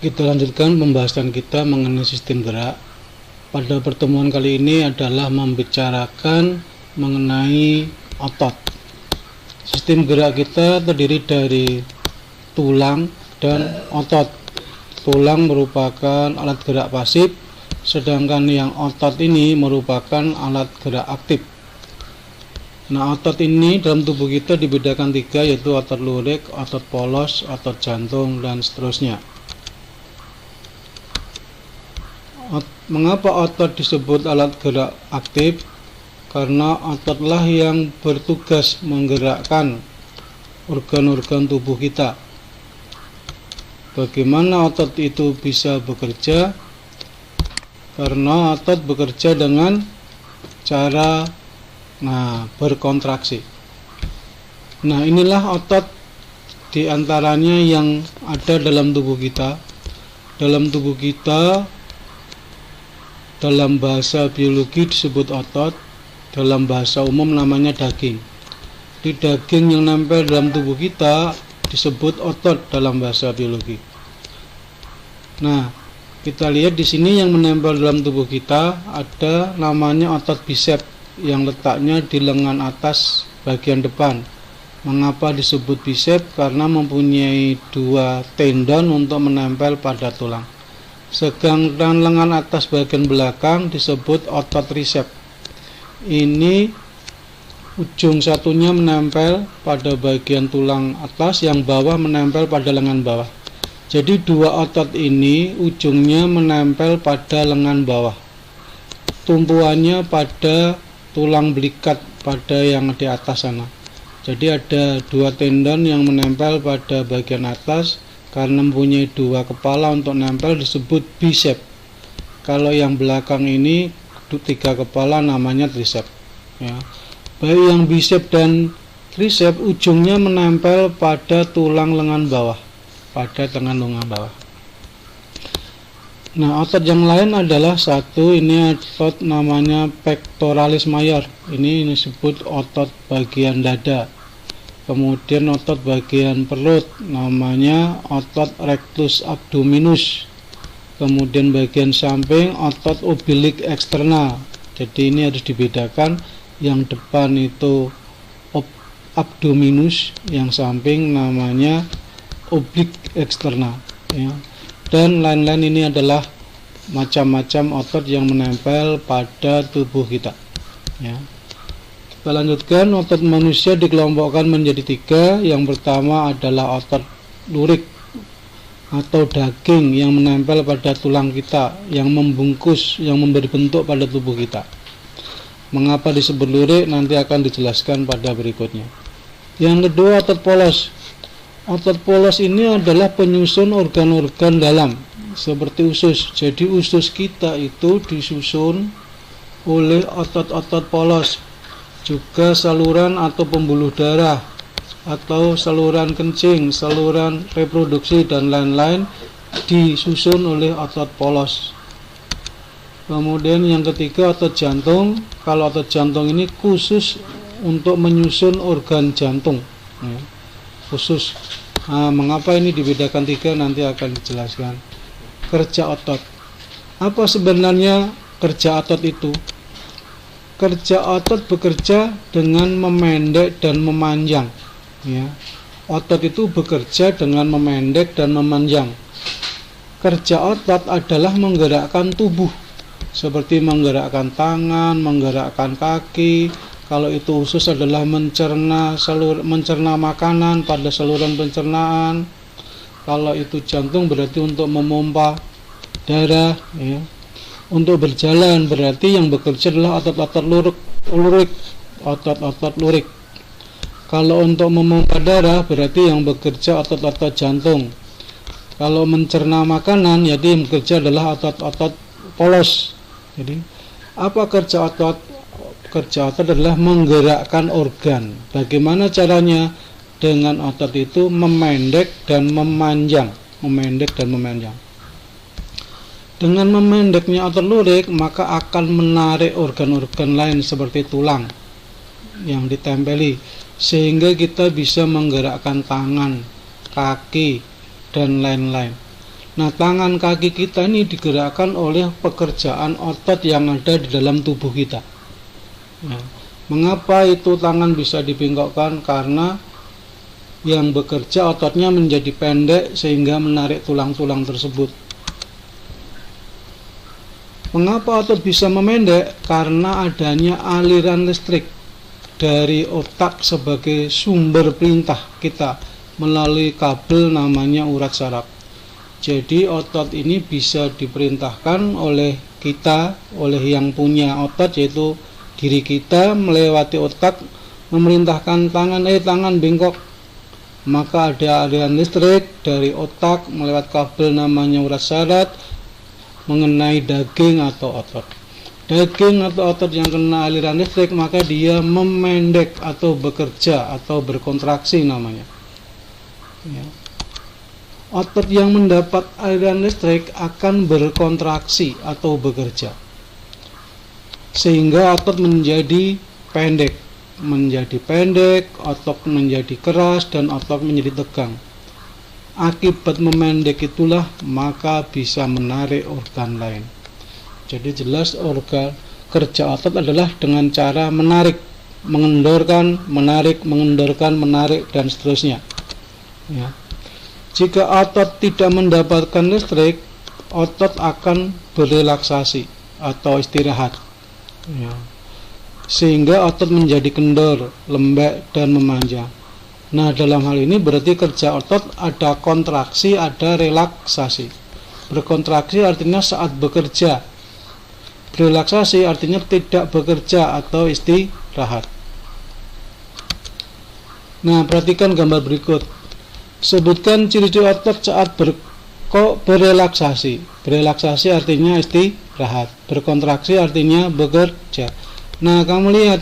Kita lanjutkan pembahasan kita mengenai sistem gerak. Pada pertemuan kali ini adalah membicarakan mengenai otot. Sistem gerak kita terdiri dari tulang dan otot. Tulang merupakan alat gerak pasif, sedangkan yang otot ini merupakan alat gerak aktif. Nah, otot ini dalam tubuh kita dibedakan 3, yaitu otot lurik, otot polos, otot jantung, dan seterusnya. Mengapa otot disebut alat gerak aktif? Karena ototlah yang bertugas menggerakkan organ-organ tubuh kita. Bagaimana otot itu bisa bekerja? Karena otot bekerja dengan cara berkontraksi. Nah, inilah otot diantaranya yang ada dalam tubuh kita. Dalam tubuh kita, dalam bahasa biologi disebut otot, dalam bahasa umum namanya daging. Di daging yang nempel dalam tubuh kita disebut otot dalam bahasa biologi. Nah, kita lihat di sini yang menempel dalam tubuh kita ada namanya otot bisep yang letaknya di lengan atas bagian depan. Mengapa disebut bisep? Karena mempunyai 2 tendon untuk menempel pada tulang. Sedangkan lengan atas bagian belakang disebut otot trisep. Ini ujung satunya menempel pada bagian tulang atas, yang bawah menempel pada lengan bawah. Jadi 2 otot ini ujungnya menempel pada lengan bawah, tumpuannya pada tulang belikat pada yang di atas sana. Jadi ada 2 tendon yang menempel pada bagian atas. Karena mempunyai 2 kepala untuk nempel disebut bisep. Kalau yang belakang ini 3 kepala namanya trisep. Ya. Baik yang bisep dan trisep ujungnya menempel pada tulang lengan bawah, pada lengan lengan bawah. Nah, otot yang lain adalah ini otot namanya pectoralis major. Ini disebut otot bagian dada. Kemudian otot bagian perut namanya otot rectus abdominis. Kemudian bagian samping otot oblique eksternal. Jadi ini harus dibedakan, yang depan itu abdominus, yang samping namanya oblique eksternal, ya. Dan lain-lain ini adalah macam-macam otot yang menempel pada tubuh kita, ya. Kita lanjutkan, otot manusia dikelompokkan menjadi 3. Yang pertama adalah otot lurik atau daging yang menempel pada tulang kita, yang membungkus, yang memberi bentuk pada tubuh kita. Mengapa disebut lurik? Nanti akan dijelaskan pada berikutnya. Yang kedua, otot polos. Otot polos ini adalah penyusun organ-organ dalam seperti usus. Jadi usus kita itu disusun oleh otot-otot polos. Juga saluran atau pembuluh darah, atau saluran kencing, saluran reproduksi, dan lain-lain disusun oleh otot polos. Kemudian yang ketiga, otot jantung. Kalau otot jantung ini khusus untuk menyusun organ jantung, ya, khusus. Mengapa ini dibedakan 3 nanti akan dijelaskan. Kerja otot. Apa sebenarnya kerja otot itu? Kerja otot bekerja dengan memendek dan memanjang, ya. Otot itu bekerja dengan memendek dan memanjang. Kerja otot adalah menggerakkan tubuh, seperti menggerakkan tangan, menggerakkan kaki. Kalau itu usus adalah mencerna makanan pada saluran pencernaan. Kalau itu jantung berarti untuk memompa darah, ya. Untuk berjalan berarti yang bekerja adalah otot-otot lurik, otot-otot lurik. Kalau untuk memompa darah berarti yang bekerja otot-otot jantung. Kalau mencerna makanan, jadi yang bekerja adalah otot-otot polos. Jadi apa kerja otot? Kerja otot adalah menggerakkan organ. Bagaimana caranya? Dengan otot itu memendek dan memanjang, memendek dan memanjang. Dengan memendeknya otot lurik, maka akan menarik organ-organ lain seperti tulang yang ditempeli, sehingga kita bisa menggerakkan tangan, kaki, dan lain-lain. Nah, tangan kaki kita ini digerakkan oleh pekerjaan otot yang ada di dalam tubuh kita. Ya. Mengapa itu tangan bisa dibengkokkan? Karena yang bekerja ototnya menjadi pendek sehingga menarik tulang-tulang tersebut. Mengapa otot bisa memendek? Karena adanya aliran listrik dari otak sebagai sumber perintah kita melalui kabel namanya urat saraf. Jadi otot ini bisa diperintahkan oleh kita, oleh yang punya otot, yaitu diri kita, melewati otak memerintahkan tangan bengkok. Maka ada aliran listrik dari otak melewat kabel namanya urat saraf mengenai daging atau otot. Daging atau otot yang kena aliran listrik maka dia memendek atau bekerja atau berkontraksi namanya. Ya. Otot yang mendapat aliran listrik akan berkontraksi atau bekerja, sehingga otot menjadi pendek, otot menjadi keras, dan otot menjadi tegang. Akibat memendek itulah maka bisa menarik organ lain. Jadi jelas organ kerja otot adalah dengan cara menarik, mengendorkan, menarik, mengendorkan, menarik, dan seterusnya. Ya. Jika otot tidak mendapatkan listrik, otot akan berelaksasi atau istirahat. Ya. Sehingga otot menjadi kendor, lembek, dan memanjang. Nah, dalam hal ini berarti kerja otot ada kontraksi, ada relaksasi. Berkontraksi artinya saat bekerja. Relaksasi artinya tidak bekerja atau istirahat. Nah, perhatikan gambar berikut. Sebutkan ciri-ciri otot saat berelaksasi. Berelaksasi artinya istirahat. Berkontraksi artinya bekerja. Nah, kamu lihat,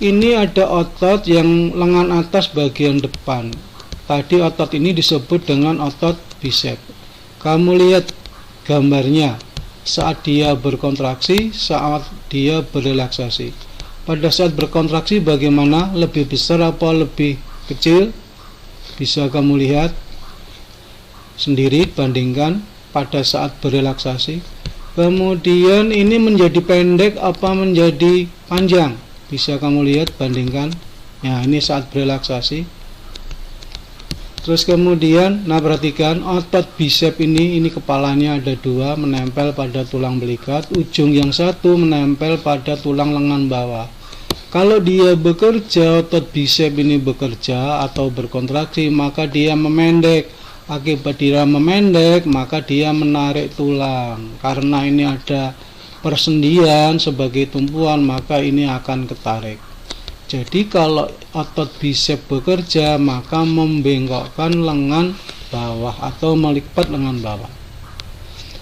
ini ada otot yang lengan atas bagian depan. Tadi otot ini disebut dengan otot bisep. Kamu lihat gambarnya saat dia berkontraksi, saat dia berelaksasi. Pada saat berkontraksi bagaimana? Lebih besar apa lebih kecil? Bisa kamu lihat sendiri, bandingkan pada saat berelaksasi. Kemudian ini menjadi pendek apa menjadi panjang? Bisa kamu lihat, bandingkan. Ya, ini saat berelaksasi. Terus kemudian, nah perhatikan otot bisep ini kepalanya ada dua menempel pada tulang belikat, ujung yang satu menempel pada tulang lengan bawah. Kalau dia bekerja, otot bisep ini bekerja atau berkontraksi, maka dia memendek. Akibat dia memendek, maka dia menarik tulang. Karena ini ada persendian sebagai tumpuan, maka ini akan ketarik. Jadi kalau otot bisep bekerja, maka membengkokkan lengan bawah atau melipat lengan bawah.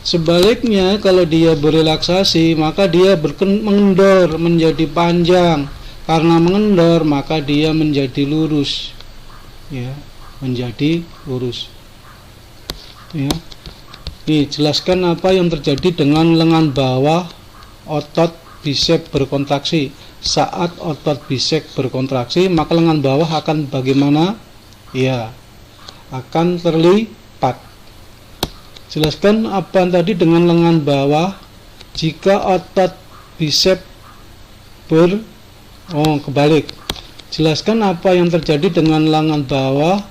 Sebaliknya, kalau dia berelaksasi, maka dia mengendor menjadi panjang. Karena mengendor, maka dia menjadi lurus. Ya, menjadi lurus. Ya. Nih, jelaskan apa yang terjadi dengan lengan bawah otot bisep berkontraksi. Saat otot bisep berkontraksi, maka lengan bawah akan bagaimana? Ya, akan terlipat. Jelaskan apa tadi dengan lengan bawah jika otot bisep kebalik. Jelaskan apa yang terjadi dengan lengan bawah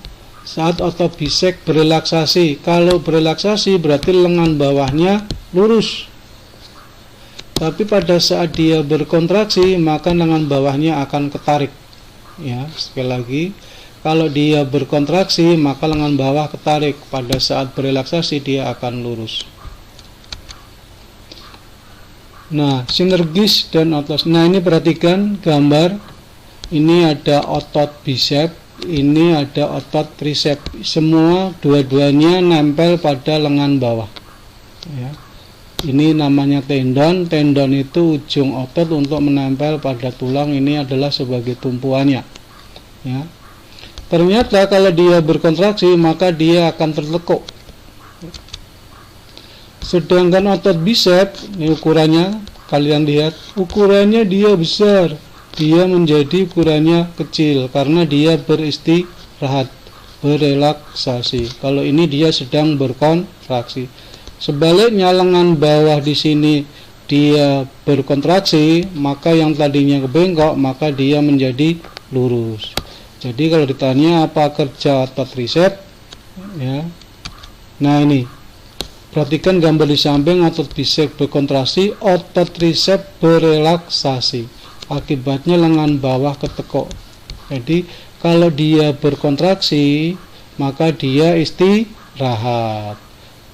saat otot bisep berelaksasi. Kalau berelaksasi berarti lengan bawahnya lurus. Tapi pada saat dia berkontraksi maka lengan bawahnya akan ketarik. Ya, sekali lagi, kalau dia berkontraksi maka lengan bawah ketarik. Pada saat berelaksasi dia akan lurus. Nah, sinergis dan otot. Nah, ini perhatikan gambar. Ini ada otot bisep, ini ada otot trisep. Semua dua-duanya nempel pada lengan bawah. Ya. Ini namanya tendon. Tendon itu ujung otot untuk menempel pada tulang. Ini adalah sebagai tumpuannya. Ya. Ternyata kalau dia berkontraksi maka dia akan tertekuk. Sedangkan otot bisep, ini ukurannya, kalian lihat, ukurannya dia besar, dia menjadi ukurannya kecil karena dia beristirahat. berelaksasi. Kalau ini dia sedang berkontraksi. Sebaliknya lengan bawah di sini dia berkontraksi, maka yang tadinya bengkok maka dia menjadi lurus. Jadi kalau ditanya apa kerja otot tricep, ya. Nah ini, perhatikan gambar di samping, otot bisep berkontraksi, otot tricep berelaksasi. Akibatnya lengan bawah ketekuk. Jadi kalau dia berkontraksi, maka dia istirahat.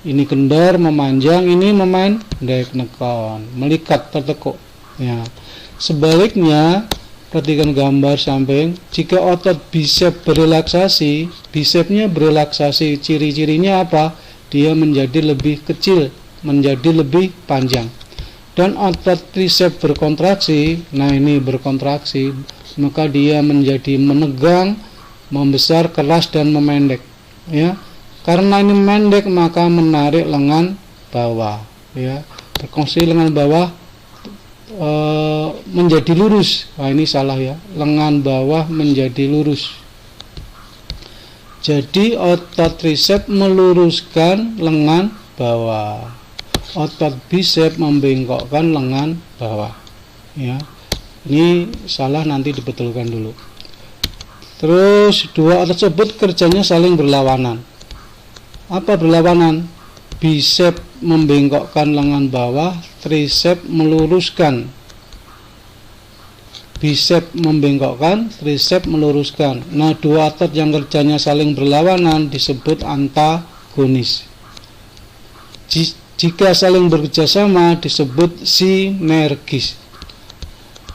Ini kendor, memanjang, ini memendek, nekon, melikat, tertekuk. Ya. Sebaliknya, perhatikan gambar samping, jika otot bisep berelaksasi, bisepnya berelaksasi, ciri-cirinya apa? Dia menjadi lebih kecil, menjadi lebih panjang. Dan otot tricep berkontraksi, nah ini berkontraksi, maka dia menjadi menegang, membesar, keras, dan memendek. Ya. Karena ini pendek maka menarik lengan bawah, ya. Berkontraksi lengan bawah menjadi lurus. Nah, ini salah ya. Lengan bawah menjadi lurus. Jadi otot tricep meluruskan lengan bawah. Otot bisep membengkokkan lengan bawah. Ya. Ini salah, nanti dibetulkan dulu. Terus dua otot tersebut kerjanya saling berlawanan. Apa berlawanan? Bisep membengkokkan lengan bawah, tricep meluruskan. Bisep membengkokkan, tricep meluruskan. Nah, dua otot yang kerjanya saling berlawanan disebut antagonis. Jika saling bekerjasama disebut sinergis.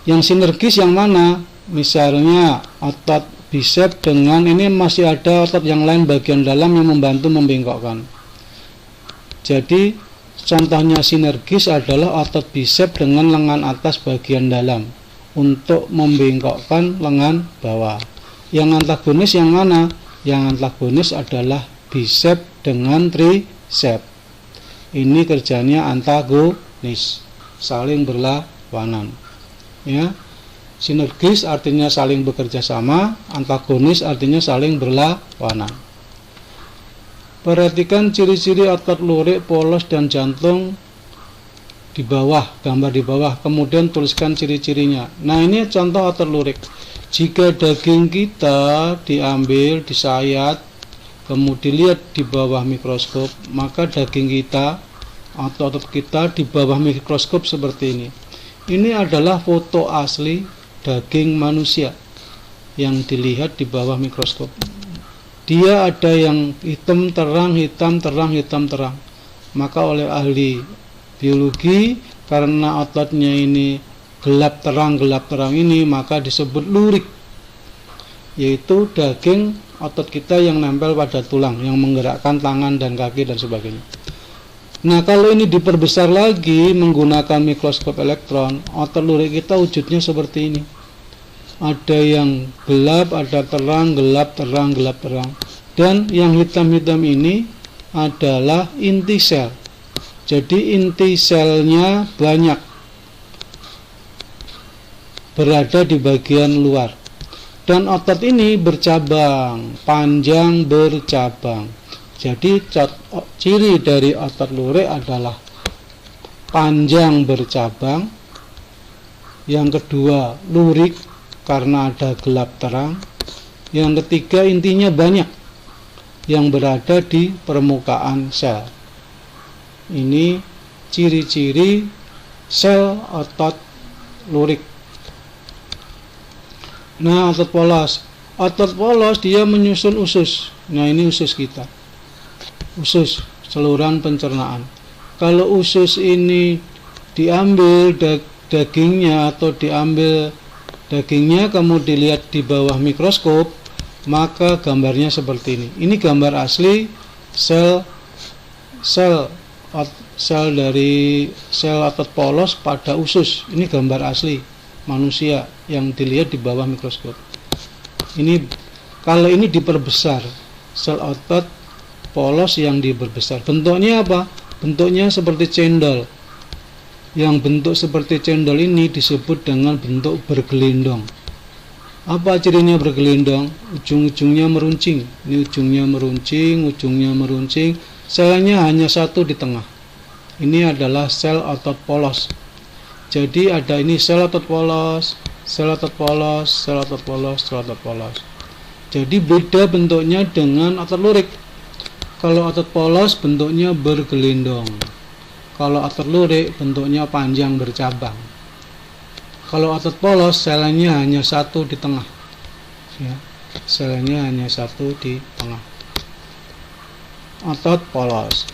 Yang sinergis yang mana? Misalnya otot bisep dengan ini masih ada otot yang lain bagian dalam yang membantu membengkokkan. Jadi contohnya sinergis adalah otot bisep dengan lengan atas bagian dalam untuk membengkokkan lengan bawah. Yang antagonis yang mana? Yang antagonis adalah bisep dengan tricep. Ini kerjanya antagonis, saling berlawanan. Ya. Sinergis artinya saling bekerja sama, antagonis artinya saling berlawanan. Perhatikan ciri-ciri otot lurik, polos, dan jantung di bawah, gambar di bawah, kemudian tuliskan ciri-cirinya. Nah, ini contoh otot lurik. Jika daging kita diambil, disayat, kemudian dilihat di bawah mikroskop, maka daging kita atau otot kita di bawah mikroskop seperti ini. Ini adalah foto asli daging manusia yang dilihat di bawah mikroskop. Dia ada yang hitam terang, hitam terang, hitam terang. Maka oleh ahli biologi, karena ototnya ini gelap terang ini, maka disebut lurik, yaitu daging otot kita yang nempel pada tulang, yang menggerakkan tangan dan kaki dan sebagainya. Nah, kalau ini diperbesar lagi menggunakan mikroskop elektron, otot lurik kita wujudnya seperti ini. Ada yang gelap, ada terang, gelap, terang, gelap, terang. Dan yang hitam-hitam ini adalah inti sel. Jadi inti selnya banyak, berada di bagian luar. Dan otot ini bercabang, panjang bercabang. Jadi ciri dari otot lurik adalah panjang bercabang. Yang kedua, lurik karena ada gelap terang. Yang ketiga, intinya banyak yang berada di permukaan sel. Ini ciri-ciri sel otot lurik. Nah, otot polos. Otot polos dia menyusun usus. Nah, ini usus kita. Usus, saluran pencernaan. Kalau usus ini diambil dagingnya atau diambil dagingnya kemudian dilihat di bawah mikroskop, maka gambarnya seperti ini. Ini gambar asli sel dari sel otot polos pada usus. Ini gambar asli manusia yang dilihat di bawah mikroskop. Ini kalau ini diperbesar, sel otot polos yang diperbesar. Bentuknya apa? Bentuknya seperti cendol. Yang bentuk seperti cendol ini disebut dengan bentuk bergelindong. Apa cirinya bergelindang? Ujung-ujungnya meruncing. Ini ujungnya meruncing, selnya hanya satu di tengah. Ini adalah sel otot polos. Jadi ada ini sel otot polos, sel otot polos, sel otot polos, sel otot polos. Jadi beda bentuknya dengan otot lurik. Kalau otot polos bentuknya bergelindong. Kalau otot lurik bentuknya panjang bercabang. Kalau otot polos selnya hanya satu di tengah, ya, selnya hanya satu di tengah. Otot polos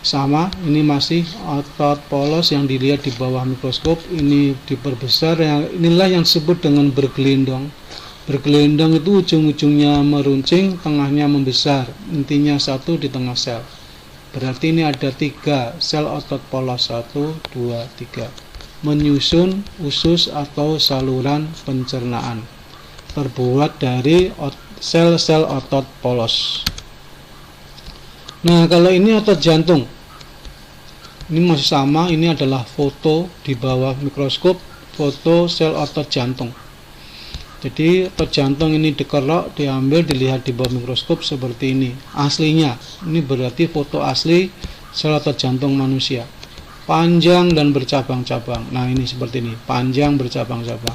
sama, ini masih otot polos yang dilihat di bawah mikroskop. Ini diperbesar, inilah yang disebut dengan bergelindong. Bergelindong itu ujung-ujungnya meruncing, tengahnya membesar, intinya satu di tengah sel. Berarti ini ada 3 sel otot polos, 1, 2, 3. Menyusun usus atau saluran pencernaan, terbuat dari sel-sel otot polos. Nah, kalau ini otot jantung, ini masih sama. Ini adalah foto di bawah mikroskop, foto sel otot jantung. Jadi otot jantung ini dikerok, diambil, dilihat di bawah mikroskop seperti ini. Aslinya, ini berarti foto asli sel otot jantung manusia. Panjang dan bercabang-cabang. Nah, ini seperti ini, panjang bercabang-cabang.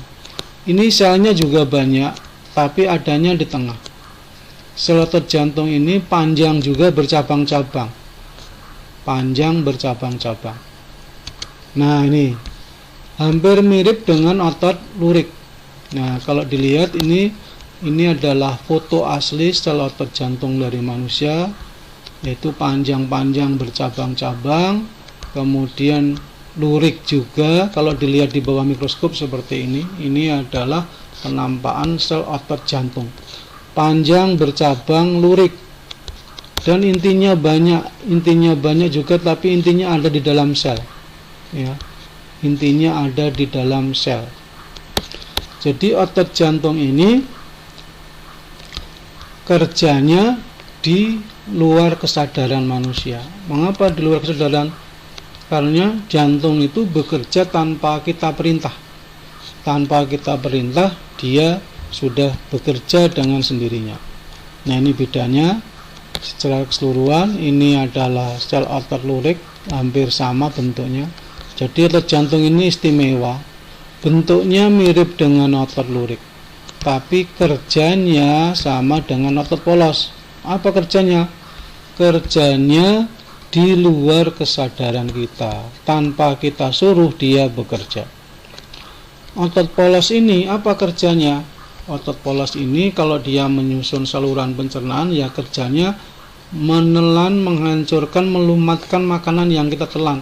Ini selnya juga banyak, tapi adanya di tengah. Sel otot jantung ini panjang juga bercabang-cabang. Panjang bercabang-cabang. Nah, ini hampir mirip dengan otot lurik. Nah, kalau dilihat ini adalah foto asli sel otot jantung dari manusia, yaitu panjang-panjang bercabang-cabang. Kemudian lurik juga, kalau dilihat di bawah mikroskop seperti ini adalah penampakan sel otot jantung. Panjang bercabang lurik. Dan intinya banyak juga, tapi intinya ada di dalam sel. Ya. Intinya ada di dalam sel. Jadi otot jantung ini kerjanya di luar kesadaran manusia. Mengapa di luar kesadaran? Karena jantung itu bekerja tanpa kita perintah. Tanpa kita perintah, dia sudah bekerja dengan sendirinya. Nah, ini bedanya secara keseluruhan. Ini adalah sel otot lurik, hampir sama bentuknya. Jadi otot jantung ini istimewa. Bentuknya mirip dengan otot lurik, tapi kerjanya sama dengan otot polos. Apa kerjanya? Kerjanya di luar kesadaran kita, tanpa kita suruh dia bekerja. Otot polos ini apa kerjanya? Otot polos ini kalau dia menyusun saluran pencernaan, ya kerjanya menelan, menghancurkan, melumatkan makanan yang kita telan.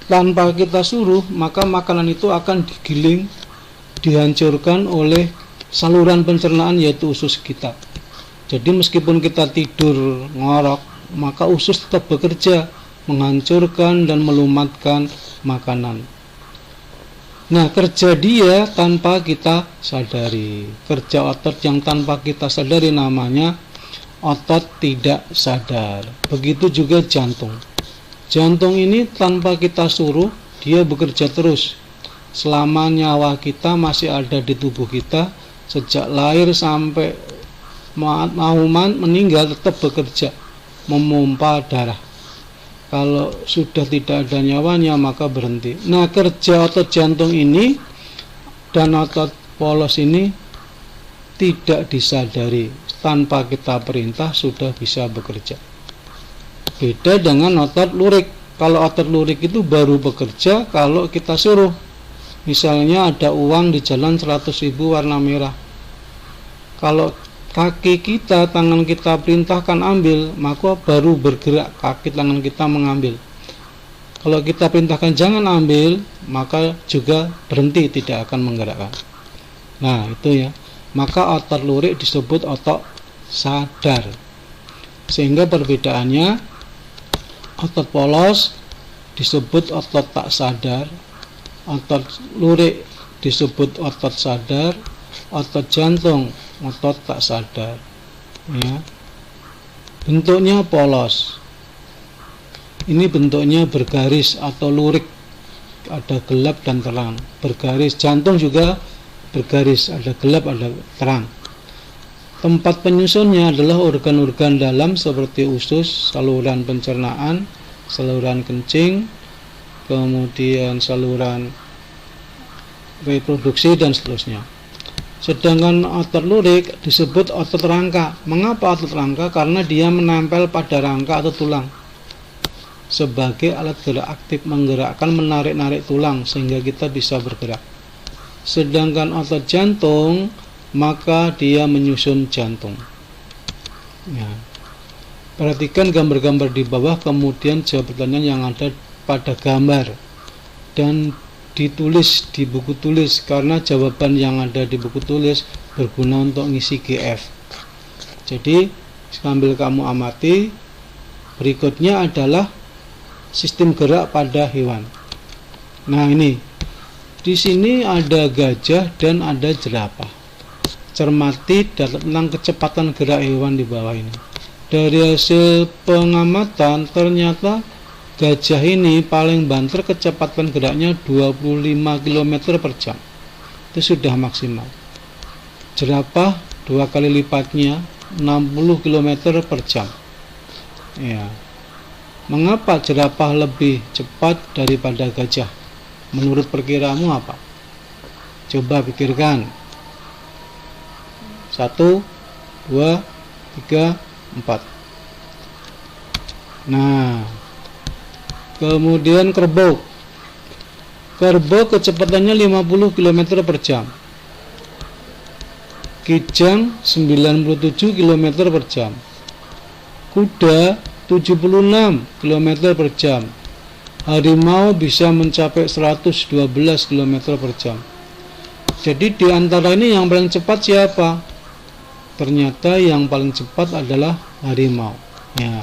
Tanpa kita suruh, maka makanan itu akan digiling, dihancurkan oleh saluran pencernaan, yaitu usus kita. Jadi meskipun kita tidur ngorok, maka usus tetap bekerja, menghancurkan dan melumatkan makanan. Nah, kerja dia tanpa kita sadari. Kerja otot yang tanpa kita sadari namanya otot tidak sadar. Begitu juga jantung. Jantung ini tanpa kita suruh, dia bekerja terus. Selama nyawa kita masih ada di tubuh kita, sejak lahir sampai mau meninggal tetap bekerja, memompa darah. Kalau sudah tidak ada nyawanya maka berhenti. Nah, kerja otot jantung ini dan otot polos ini tidak disadari, tanpa kita perintah sudah bisa bekerja. Beda dengan otot lurik. Kalau otot lurik itu baru bekerja kalau kita suruh. Misalnya ada uang di jalan 100.000 warna merah. Kalau kaki kita, tangan kita perintahkan ambil, maka baru bergerak kaki tangan kita mengambil. Kalau kita perintahkan jangan ambil, maka juga berhenti, tidak akan menggerakkan. Nah, itu ya. Maka otot lurik disebut otot sadar. Sehingga perbedaannya, otot polos disebut otot tak sadar, otot lurik disebut otot sadar, otot jantung otot tak sadar, ya. Bentuknya polos. Ini bentuknya bergaris atau lurik, ada gelap dan terang, bergaris. Jantung juga bergaris, ada gelap, ada terang. Tempat penyusunnya adalah organ-organ dalam seperti usus, saluran pencernaan, saluran kencing, kemudian saluran reproduksi dan seterusnya. Sedangkan otot lurik disebut otot rangka. Mengapa otot rangka? Karena dia menempel pada rangka atau tulang sebagai alat gerak aktif, menggerakkan, menarik-narik tulang sehingga kita bisa bergerak. Sedangkan otot jantung, maka dia menyusun jantung. Ya. Perhatikan gambar-gambar di bawah, kemudian jawab pertanyaan yang ada pada gambar dan ditulis di buku tulis, karena jawaban yang ada di buku tulis berguna untuk ngisi GF. Jadi sambil kamu amati, berikutnya adalah sistem gerak pada hewan. Nah, ini di sini ada gajah dan ada jerapah. Cermati tentang kecepatan gerak hewan di bawah ini. Dari hasil pengamatan ternyata gajah ini paling banter kecepatan geraknya 25 km per jam. Itu sudah maksimal. Jerapah 2 kali lipatnya, 60 km per jam. Ya. Mengapa jerapah lebih cepat daripada gajah? Menurut perkiraanmu apa? Coba pikirkan. 1, 2, 3, 4. Nah, kemudian kerbau. Kerbau kecepatannya 50 km per jam. Kijang 97 km per jam. Kuda 76 km per jam. Harimau bisa mencapai 112 km per jam. Jadi di antara ini yang paling cepat siapa? Ternyata yang paling cepat adalah harimau. Ya.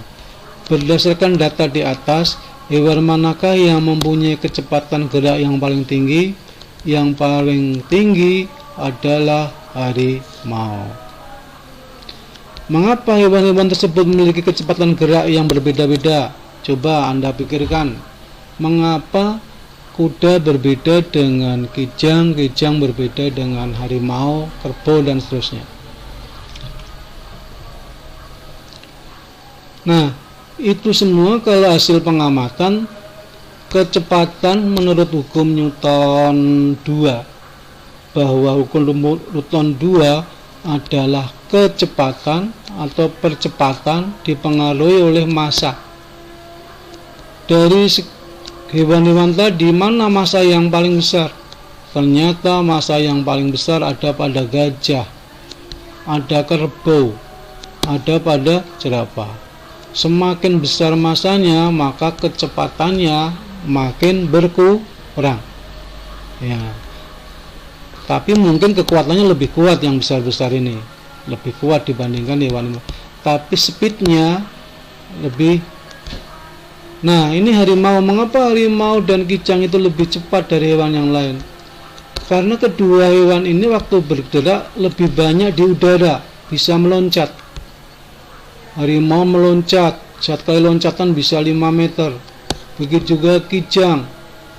Berdasarkan data di atas, hewan manakah yang mempunyai kecepatan gerak yang paling tinggi? Yang paling tinggi adalah harimau. Mengapa hewan-hewan tersebut memiliki kecepatan gerak yang berbeda-beda? Coba Anda pikirkan. Mengapa kuda berbeda dengan kijang, kijang berbeda dengan harimau, kerbau, dan seterusnya? Nah, itu semua kalau hasil pengamatan kecepatan menurut hukum Newton 2, bahwa hukum Newton 2 adalah kecepatan atau percepatan dipengaruhi oleh massa. Dari hewan-hewan tadi, mana massa yang paling besar? Ternyata massa yang paling besar ada pada gajah, ada kerbau, ada pada jerapah. Semakin besar massanya, maka kecepatannya makin berkurang. Ya. Tapi mungkin kekuatannya lebih kuat yang besar-besar ini, lebih kuat dibandingkan hewan ini. Tapi speednya lebih. Nah, ini harimau. Mengapa harimau dan kijang itu lebih cepat dari hewan yang lain? Karena kedua hewan ini waktu bergerak lebih banyak di udara, bisa meloncat. Harimau meloncat, sekali loncatan bisa 5 meter. Begitu juga kijang,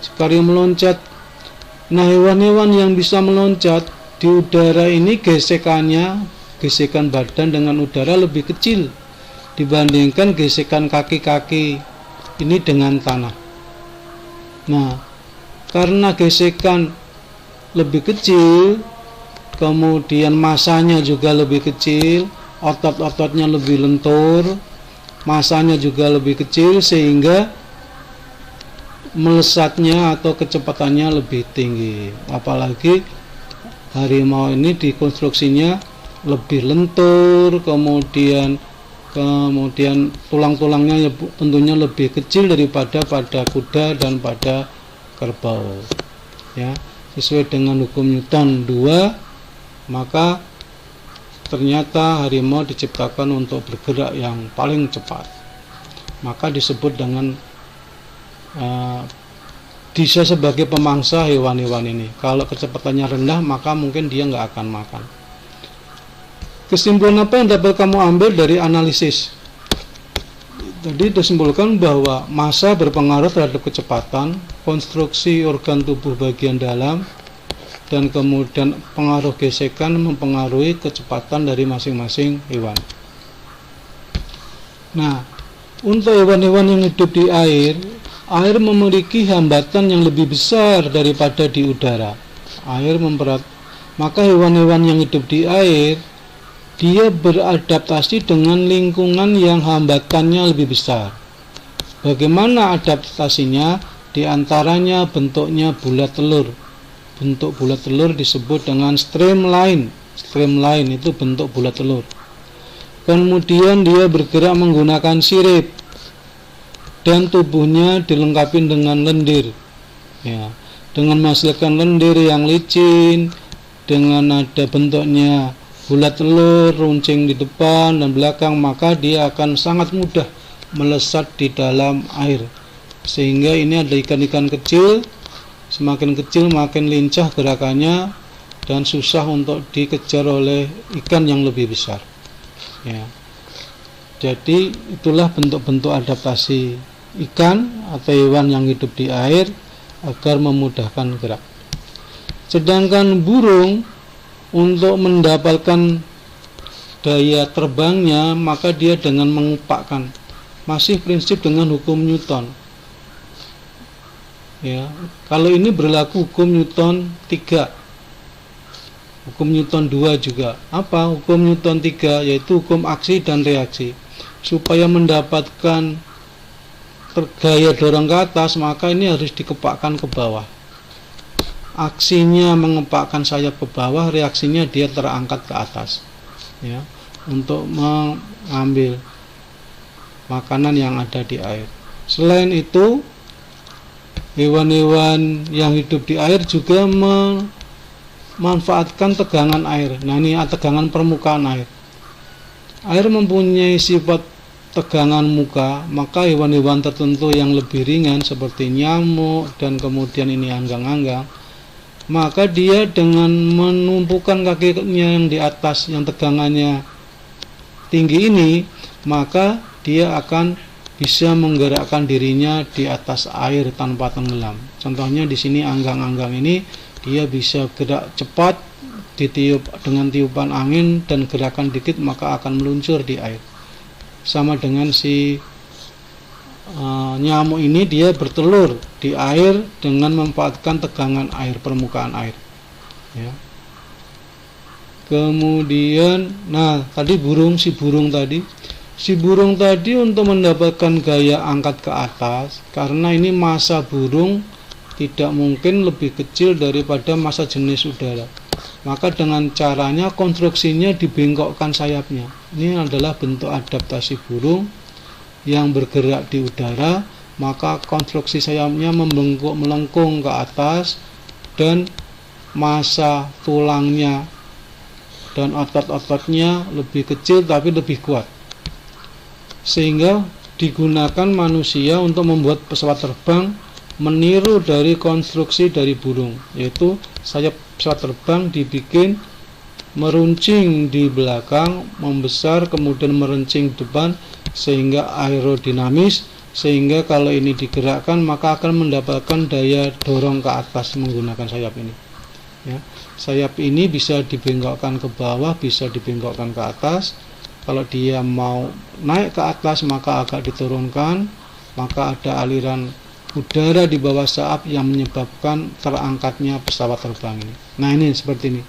sekali meloncat. Nah, hewan-hewan yang bisa meloncat di udara ini gesekan badan dengan udara lebih kecil dibandingkan gesekan kaki-kaki ini dengan tanah. Nah, karena gesekan lebih kecil, kemudian massanya juga lebih kecil, otot-ototnya lebih lentur, massanya juga lebih kecil, sehingga melesatnya atau kecepatannya lebih tinggi. Apalagi harimau ini dikonstruksinya lebih lentur, kemudian tulang-tulangnya tentunya lebih kecil daripada pada kuda dan pada kerbau. Ya, sesuai dengan hukum Newton 2, maka ternyata harimau diciptakan untuk bergerak yang paling cepat. Maka disebut dengan bisa sebagai pemangsa hewan-hewan ini. Kalau kecepatannya rendah, maka mungkin dia nggak akan makan. Kesimpulan apa yang dapat kamu ambil dari analisis? Jadi disimpulkan bahwa massa berpengaruh terhadap kecepatan, konstruksi organ tubuh bagian dalam, dan kemudian pengaruh gesekan mempengaruhi kecepatan dari masing-masing hewan. Nah, untuk hewan-hewan yang hidup di air memiliki hambatan yang lebih besar daripada di udara. Maka hewan-hewan yang hidup di air dia beradaptasi dengan lingkungan yang hambatannya lebih besar. Bagaimana adaptasinya? Di antaranya bentuknya bulat telur. Bentuk bulat telur disebut dengan streamline. Streamline itu bentuk bulat telur. Kemudian dia bergerak menggunakan sirip dan tubuhnya dilengkapi dengan lendir. Ya, dengan menghasilkan lendir yang licin, dengan ada bentuknya bulat telur, runcing di depan dan belakang, maka dia akan sangat mudah melesat di dalam air. Sehingga ini ada ikan-ikan kecil, semakin kecil makin lincah gerakannya dan susah untuk dikejar oleh ikan yang lebih besar. Ya. Jadi itulah bentuk-bentuk adaptasi ikan atau hewan yang hidup di air agar memudahkan gerak. Sedangkan burung untuk mendapatkan daya terbangnya, maka dia dengan mengepakkan. Masih prinsip dengan hukum Newton. Ya, kalau ini berlaku hukum Newton 3. Hukum Newton 2 juga. Apa hukum Newton 3? Yaitu hukum aksi dan reaksi. Supaya mendapatkan gaya dorong ke atas, maka ini harus dikepakkan ke bawah. Aksinya mengepakkan sayap ke bawah, reaksinya dia terangkat ke atas, ya, untuk mengambil makanan yang ada di air. Selain itu, hewan-hewan yang hidup di air juga memanfaatkan tegangan air. Nah, ini tegangan permukaan air. Air mempunyai sifat tegangan muka, maka hewan-hewan tertentu yang lebih ringan seperti nyamuk dan kemudian ini anggang-anggang, maka dia dengan menumpukan kakinya yang di atas, yang tegangannya tinggi ini, maka dia akan bisa menggerakkan dirinya di atas air tanpa tenggelam. Contohnya di sini anggang-anggang ini dia bisa gerak cepat, ditiup dengan tiupan angin dan gerakan dikit maka akan meluncur di air. Sama dengan si nyamuk ini, dia bertelur di air dengan memanfaatkan tegangan air, permukaan air, ya. Kemudian, nah tadi si burung tadi untuk mendapatkan gaya angkat ke atas, karena ini massa burung tidak mungkin lebih kecil daripada massa jenis udara, maka dengan caranya konstruksinya dibengkokkan sayapnya. Ini adalah bentuk adaptasi burung yang bergerak di udara, maka konstruksi sayapnya membengkok melengkung ke atas dan massa tulangnya dan otot-ototnya lebih kecil tapi lebih kuat, sehingga digunakan manusia untuk membuat pesawat terbang meniru dari konstruksi dari burung, yaitu sayap pesawat terbang dibikin meruncing di belakang, membesar, kemudian meruncing di depan, sehingga aerodinamis, sehingga kalau ini digerakkan maka akan mendapatkan daya dorong ke atas menggunakan sayap ini, ya. Sayap ini bisa dibengkokkan ke bawah, bisa dibengkokkan ke atas. Kalau dia mau naik ke atas maka agak diturunkan, maka ada aliran udara di bawah sayap yang menyebabkan terangkatnya pesawat terbang ini. Nah, ini seperti ini.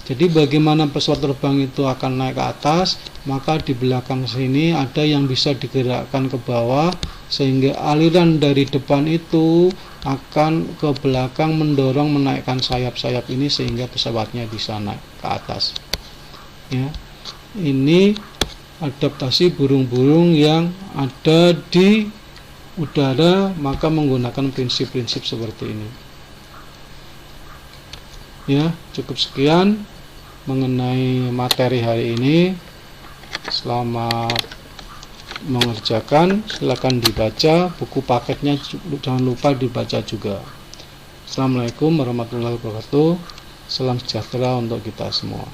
Jadi bagaimana pesawat terbang itu akan naik ke atas, maka di belakang sini ada yang bisa digerakkan ke bawah, sehingga aliran dari depan itu akan ke belakang mendorong menaikkan sayap-sayap ini sehingga pesawatnya bisa naik ke atas, ya. Ini adaptasi burung-burung yang ada di udara, maka menggunakan prinsip-prinsip seperti ini. Ya, cukup sekian mengenai materi hari ini. Selamat mengerjakan, silakan dibaca buku paketnya, jangan lupa dibaca juga. Assalamualaikum warahmatullahi wabarakatuh. Salam sejahtera untuk kita semua.